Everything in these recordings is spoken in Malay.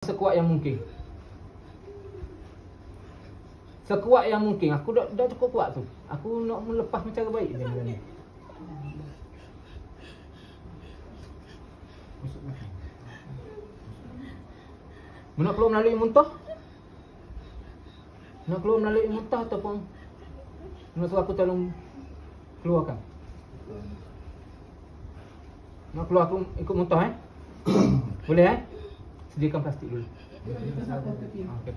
Sekuat yang mungkin. Sekuat yang mungkin. Aku dah cukup kuat tu. Aku nak melepas macam cara baik je macam ni. Nak keluar melalui muntah? Nak keluar melalui muntah ataupun nak suruh aku tolong keluarkan? Nak keluar aku ikut muntah Boleh Sediakan plastik dulu. Okay.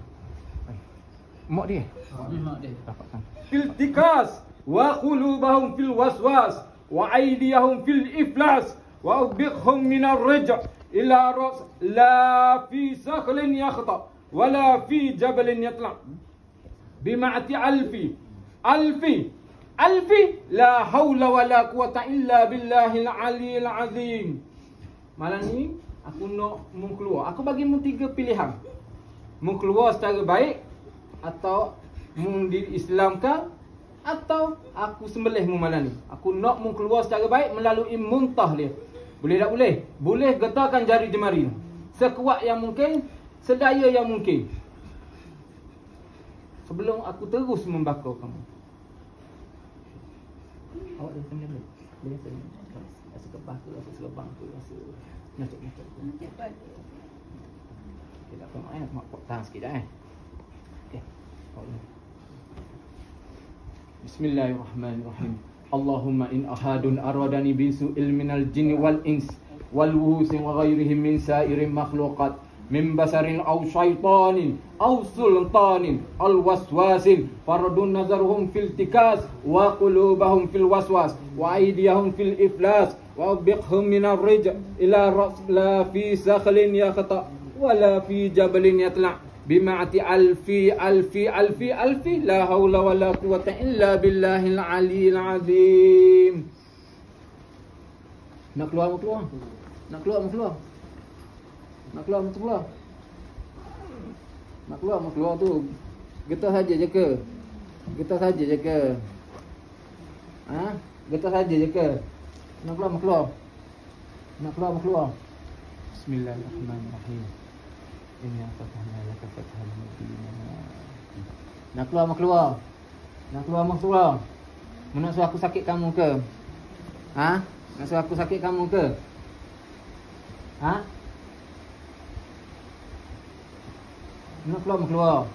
Mak dia? Mak dia. Dapatkan. Filtikas wa qulubahum fil waswas wa aydiyahum fil iflas wa ubiqhum min ar-rij' ila ras la fi sakhlin yakhta wa la fi jabalin yatla bima'ati alfi la hawla wa la quwata illa billahil aliyil azim. Malam ni aku nak keluar. Aku bagi mu 3 pilihan. Mu keluar secara baik, atau mu diislamkan, atau aku sembelih mu malam ni. Aku nak mu keluar secara baik melalui muntah dia. Boleh tak boleh? Boleh, getarkan jari jemari. Sekuat yang mungkin, sedaya yang mungkin. Sebelum aku terus membakar kamu. Awak dah sembelih boleh? Boleh sembelih. Rasa kebah tu, rasa serebang tu, rasa nyacak-nyacak tu. Okay, tak apa mak mak tahan sikit dah Okay. Bismillahirrahmanirrahim. Allahumma in ahadun aradani bisu'il minal jinni wal ins wal wuhusi wa ghairihim min sa'irin makhluqat min basarin aw syaitanin aw sultanin al waswasin faradun nazaruhum fil tikas wa qulubahum fil waswas wa aydiyahum fil iflas wa biqhum min ar-rij' ila ras la fi sakhlin yakhta wa la fi jabalin yatla bima'ati alfi la hawla wa la quwwata illa billahil aliyil azim. Nak keluar. Nak keluar tu. Getar saja je ke? Getar saja je ke? Nak keluar. Bismillahirrahmanirrahim. Inna fatahna laka fathan mubina. Nak keluar. Nak suruh aku sakit kamu ke? Nak suruh aku sakit kamu ke? Nak keluar.